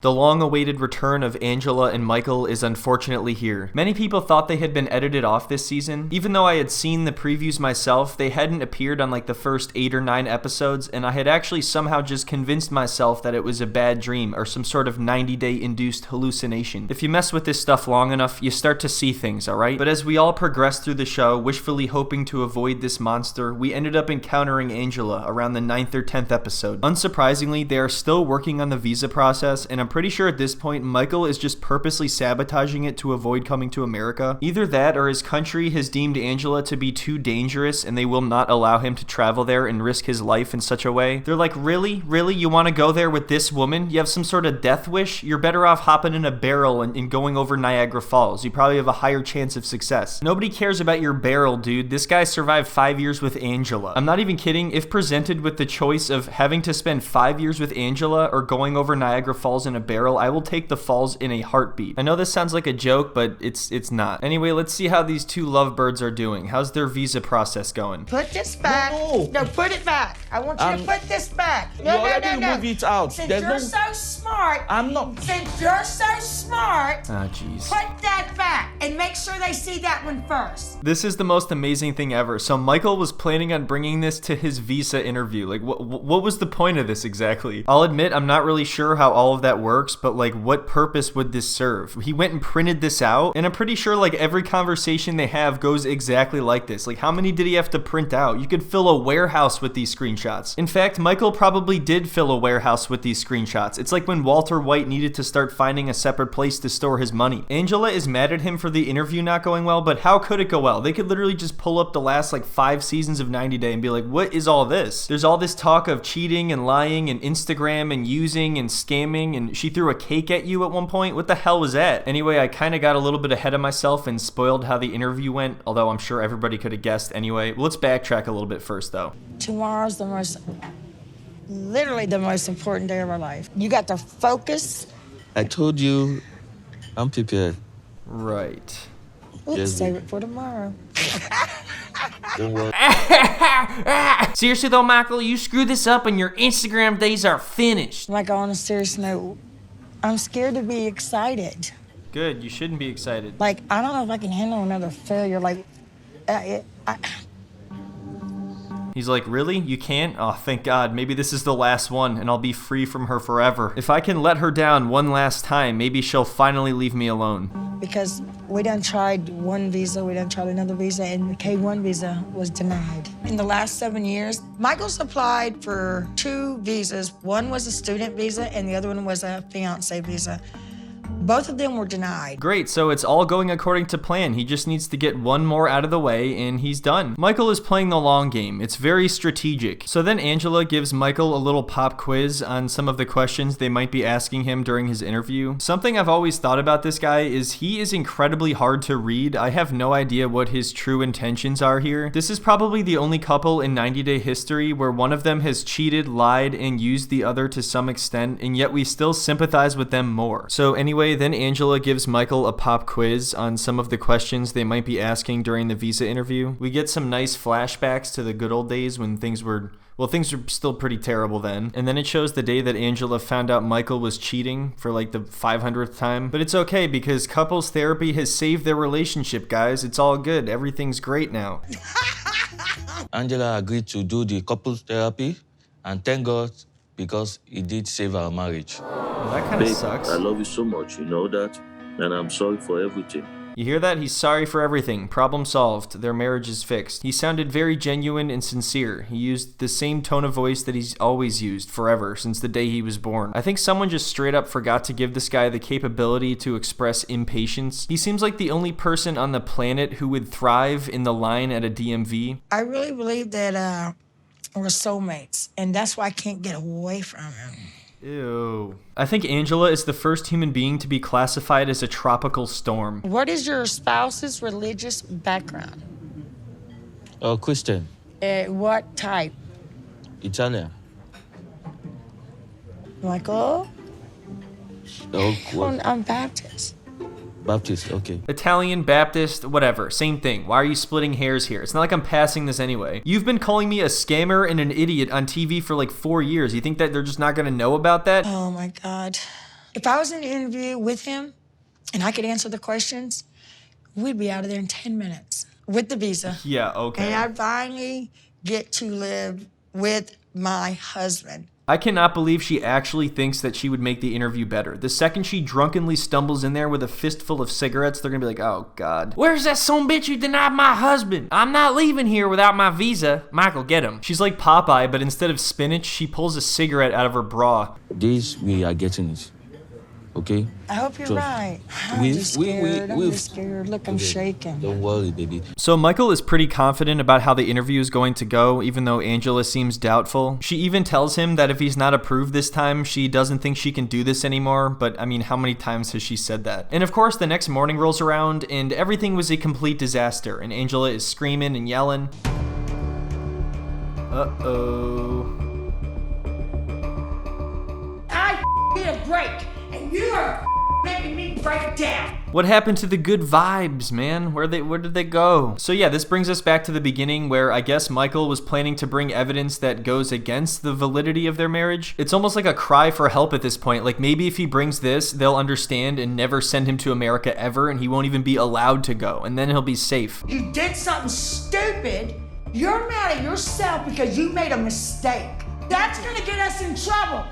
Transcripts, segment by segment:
The long-awaited return of Angela and Michael is unfortunately here. Many people thought they had been edited off this season. Even though I had seen the previews myself, they hadn't appeared on like the first 8 or 9 episodes, and I had actually somehow just convinced myself that it was a bad dream or some sort of 90-day induced hallucination. If you mess with this stuff long enough, you start to see things, alright? But as we all progressed through the show, wishfully hoping to avoid this monster, we ended up encountering Angela around the 9th or 10th episode. Unsurprisingly, they are still working on the visa process, and I'm pretty sure at this point Michael is just purposely sabotaging it to avoid coming to America. Either that or his country has deemed Angela to be too dangerous and they will not allow him to travel there and risk his life in such a way. They're like, really? Really? You want to go there with this woman? You have some sort of death wish? You're better off hopping in a barrel and going over Niagara Falls. You probably have a higher chance of success. Nobody cares about your barrel, dude. This guy survived 5 years with Angela. I'm not even kidding. If presented with the choice of having to spend 5 years with Angela or going over Niagara Falls in a barrel, I will take the falls in a heartbeat. I know this sounds like a joke, but it's not. Anyway, let's see how these two lovebirds are doing. How's their visa process going? Put this back. No, put it back. I want you to put this back. No. Move it out. Since you're so smart. I'm not. Since you're so smart. Ah, jeez. Put that back and make sure they see that one first. This is the most amazing thing ever. So Michael was planning on bringing this to his visa interview. Like, what was the point of this exactly? I'll admit I'm not really sure how all of that works, but like, what purpose would this serve? He went and printed this out, and I'm pretty sure like every conversation they have goes exactly like this. Like, how many did he have to print out? You could fill a warehouse with these screenshots. In fact, Michael probably did fill a warehouse with these screenshots. It's like when Walter White needed to start finding a separate place to store his money. Angela is mad at him for the interview not going well, but how could it go well? They could literally just pull up the last like 5 seasons of 90 Day and be like, what is all this? There's all this talk of cheating and lying and Instagram and using and scamming, and she threw a cake at you at one point. What the hell was that? Anyway, I kind of got a little bit ahead of myself and spoiled how the interview went, although I'm sure everybody could have guessed anyway. Let's backtrack a little bit first though. Tomorrow's literally the most important day of our life. You got to focus. I told you, I'm prepared. Right. Let's save it for tomorrow. Don't worry. Seriously though, Michael, you screw this up and your Instagram days are finished. Like, on a serious note, I'm scared to be excited. Good, you shouldn't be excited. Like, I don't know if I can handle another failure. Like, He's like, really? You can't? Oh, thank God. Maybe this is the last one and I'll be free from her forever. If I can let her down one last time, maybe she'll finally leave me alone. Because we done tried one visa, we done tried another visa, and the K1 visa was denied. In the last 7 years, Michael's applied for 2 visas. One was a student visa and the other one was a fiancé visa. Both of them were denied. Great, so it's all going according to plan. He just needs to get one more out of the way and he's done. Michael is playing the long game. It's very strategic. So then Angela gives Michael a little pop quiz on some of the questions they might be asking him during his interview. Something I've always thought about this guy is he is incredibly hard to read. I have no idea what his true intentions are here. This is probably the only couple in 90 Day history where one of them has cheated, lied, and used the other to some extent, and yet we still sympathize with them more. So anyway, then Angela gives Michael a pop quiz on some of the questions they might be asking during the visa interview. We get some nice flashbacks to the good old days when things were still pretty terrible then. And then it shows the day that Angela found out Michael was cheating for like the 500th time. But it's okay because couples therapy has saved their relationship, guys. It's all good. Everything's great now. Angela agreed to do the couples therapy, and thank God, because it did save our marriage. Well, that kind of sucks. I love you so much, you know that? And I'm sorry for everything. You hear that? He's sorry for everything. Problem solved. Their marriage is fixed. He sounded very genuine and sincere. He used the same tone of voice that he's always used forever, since the day he was born. I think someone just straight up forgot to give this guy the capability to express impatience. He seems like the only person on the planet who would thrive in the line at a DMV. I really believe that we're soulmates, and that's why I can't get away from him. Ew. I think Angela is the first human being to be classified as a tropical storm. What is your spouse's religious background? Christian. What type? Italian. Michael? What? I'm Baptist. Baptist, okay. Italian, Baptist, whatever. Same thing. Why are you splitting hairs here? It's not like I'm passing this anyway. You've been calling me a scammer and an idiot on TV for like 4 years. You think that they're just not gonna know about that? Oh my God. If I was in an interview with him and I could answer the questions, we'd be out of there in 10 minutes with the visa. Yeah, okay. And I'd finally get to live with my husband. I cannot believe she actually thinks that she would make the interview better. The second she drunkenly stumbles in there with a fistful of cigarettes, they're gonna be like, oh God. Where's that son bitch who denied my husband? I'm not leaving here without my visa. Michael, get him. She's like Popeye, but instead of spinach, she pulls a cigarette out of her bra. This, we are getting it. Okay? I hope you're Trust. right. I'm just scared. I'm just scared. Look, I'm shaking. Don't worry, baby. So Michael is pretty confident about how the interview is going to go, even though Angela seems doubtful. She even tells him that if he's not approved this time, she doesn't think she can do this anymore. But I mean, how many times has she said that? And of course, the next morning rolls around and everything was a complete disaster. And Angela is screaming and yelling. Uh-oh. I need a break, and you are making me break down. What happened to the good vibes, man? Where did they go? So yeah, this brings us back to the beginning where I guess Michael was planning to bring evidence that goes against the validity of their marriage. It's almost like a cry for help at this point. Like maybe if he brings this, they'll understand and never send him to America ever, and he won't even be allowed to go, and then he'll be safe. You did something stupid. You're mad at yourself because you made a mistake. That's gonna get us in trouble.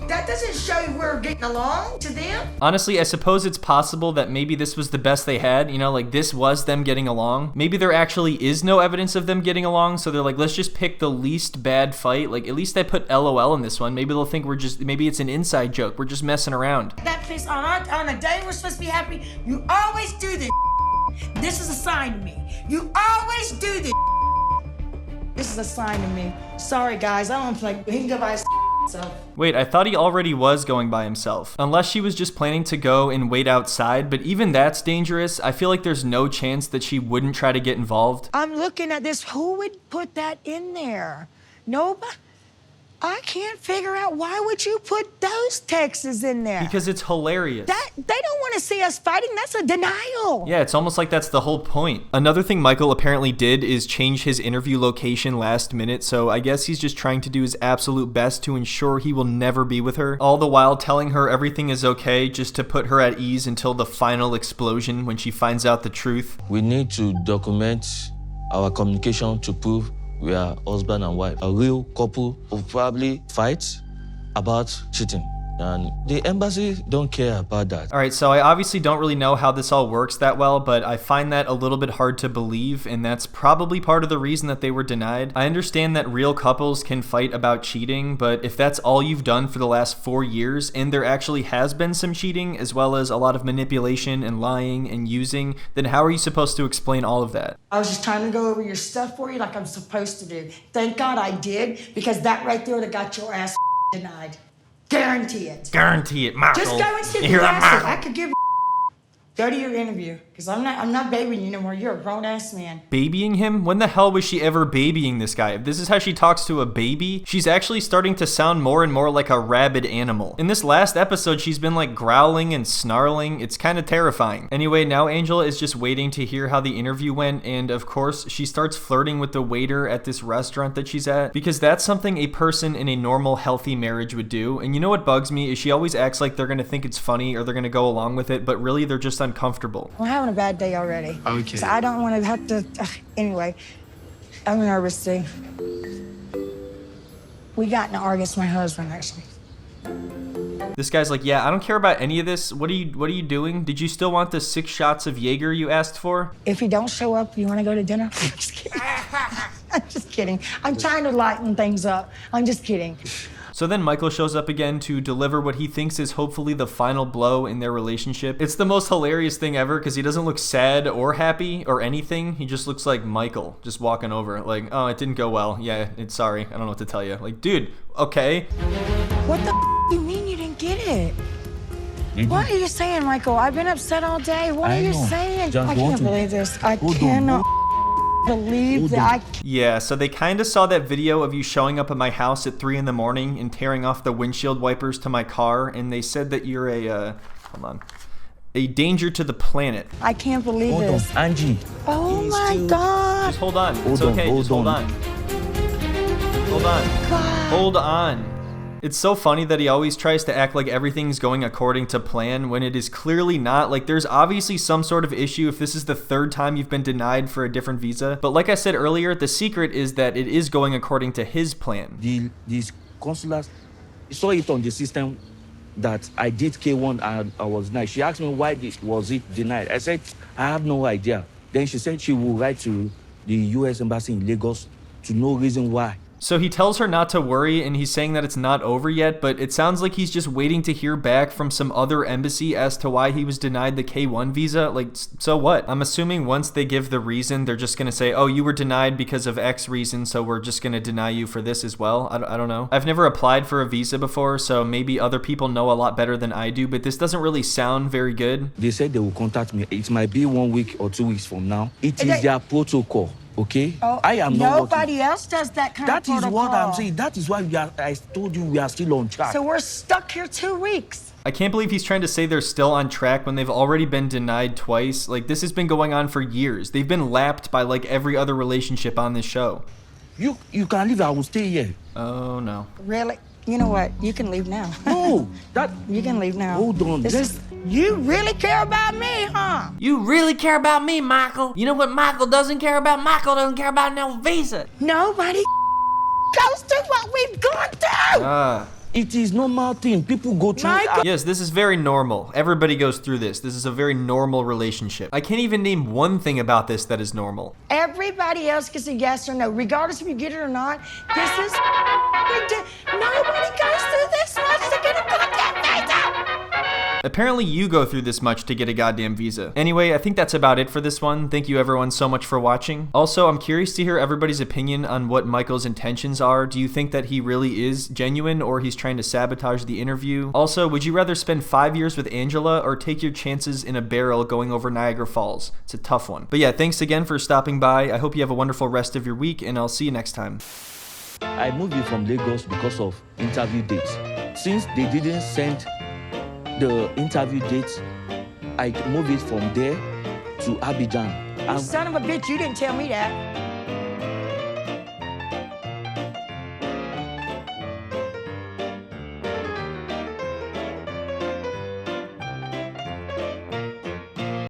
That doesn't show you we're getting along to them. Honestly, I suppose it's possible that maybe this was the best they had, you know, like this was them getting along. Maybe there actually is no evidence of them getting along, so they're like, let's just pick the least bad fight. Like, at least I put LOL in this one. Maybe they'll think maybe it's an inside joke. We're just messing around. That face on a day we're supposed to be happy, you always do this. This is a sign to me. You always do this. This is a sign to me. Sorry, guys, I don't play. He can go by his self. Wait, I thought he already was going by himself. Unless she was just planning to go and wait outside, but even that's dangerous. I feel like there's no chance that she wouldn't try to get involved. I'm looking at this. Who would put that in there? Nobody. I can't figure out why would you put those texts in there? Because it's hilarious. They don't want to see us fighting. That's a denial. Yeah, it's almost like that's the whole point. Another thing Michael apparently did is change his interview location last minute, so I guess he's just trying to do his absolute best to ensure he will never be with her, all the while telling her everything is okay just to put her at ease until the final explosion when she finds out the truth. We need to document our communication to prove we are husband and wife. A real couple who probably fights about cheating. And the embassy don't care about that. All right, so I obviously don't really know how this all works that well, but I find that a little bit hard to believe, and that's probably part of the reason that they were denied. I understand that real couples can fight about cheating, but if that's all you've done for the last 4 years, and there actually has been some cheating, as well as a lot of manipulation and lying and using, then how are you supposed to explain all of that? I was just trying to go over your stuff for you like I'm supposed to do. Thank God I did, because that right there would have got your ass denied. Guarantee it. Guarantee it, Michael. Just go and sit You're down. Michael. I could give. Go to your interview, because I'm not babying you no more. You're a grown-ass man. Babying him? When the hell was she ever babying this guy? If this is how she talks to a baby, she's actually starting to sound more and more like a rabid animal. In this last episode, she's been like growling and snarling. It's kind of terrifying. Anyway, now Angela is just waiting to hear how the interview went, and of course, she starts flirting with the waiter at this restaurant that she's at, because that's something a person in a normal, healthy marriage would do. And you know what bugs me is she always acts like they're gonna think it's funny or they're gonna go along with it, but really they're just uncomfortable. I'm having a bad day already. Okay. So I don't want to have to. Anyway, I'm nervous too. We got in an argument with my husband actually. This guy's like, yeah, I don't care about any of this. What are you doing? Did you still want the 6 shots of Jaeger you asked for? If you don't show up, you want to go to dinner? I'm just kidding. I'm just kidding. I'm trying to lighten things up. I'm just kidding. So then Michael shows up again to deliver what he thinks is hopefully the final blow in their relationship. It's the most hilarious thing ever because he doesn't look sad or happy or anything. He just looks like Michael just walking over like, oh, it didn't go well. Yeah, it's sorry. I don't know what to tell you. Like, dude, okay. What the you mean you didn't get it? What are you saying, Michael? I've been upset all day. What are you saying? Just I can't believe this. I cannot believe that. Yeah, so they kind of saw that video of you showing up at my house at 3 in the morning and tearing off the windshield wipers to my car, and they said that you're a danger to the planet. I can't believe this. Angie. Oh my God. Just hold on. It's okay. Just hold on. Hold on. God. Hold on. It's so funny that he always tries to act like everything's going according to plan when it is clearly not. Like, there's obviously some sort of issue if this is the third time you've been denied for a different visa. But like I said earlier, the secret is that it is going according to his plan. These consulars saw it on the system that I did K1 and I was denied. She asked me why was it denied. I said, I have no idea. Then she said she will write to the U.S. Embassy in Lagos to know reason why. So he tells her not to worry, and he's saying that it's not over yet, but it sounds like he's just waiting to hear back from some other embassy as to why he was denied the K1 visa. Like, so what? I'm assuming once they give the reason, they're just going to say, oh, you were denied because of X reason, so we're just going to deny you for this as well. I don't know. I've never applied for a visa before, so maybe other people know a lot better than I do, but this doesn't really sound very good. They said they will contact me. It might be 1 week or 2 weeks from now. It is their protocol. Okay, I am not. Nobody else does that kind of protocol. That is what I'm saying. That is why I told you we are still on track. So we're stuck here 2 weeks. I can't believe he's trying to say they're still on track when they've already been denied twice. Like, this has been going on for years. They've been lapped by like every other relationship on this show. You can leave. I will stay here. Oh no. Really? You know what? You can leave now. No, you can leave now. Hold on. You really care about me, huh? You really care about me, Michael. You know what Michael doesn't care about? Michael doesn't care about no visa. Nobody goes through what we've gone through. It is normal thing. People go through. Yes, this is very normal. Everybody goes through this. This is a very normal relationship. I can't even name one thing about this that is normal. Everybody else gets a yes or no, regardless if you get it or not. This is nobody goes through this much to get a goddamn visa. Apparently you go through this much to get a goddamn visa. Anyway, I think that's about it for this one. Thank you everyone so much for watching. Also, I'm curious to hear everybody's opinion on what Michael's intentions are. Do you think that he really is genuine or he's trying to sabotage the interview? Also, would you rather spend 5 years with Angela or take your chances in a barrel going over Niagara Falls? It's a tough one. But yeah, thanks again for stopping by. I hope you have a wonderful rest of your week and I'll see you next time. I moved you from Lagos because of interview dates. Since they didn't send the interview date, I moved it from there to Abidjan. You son of a bitch, you didn't tell me that.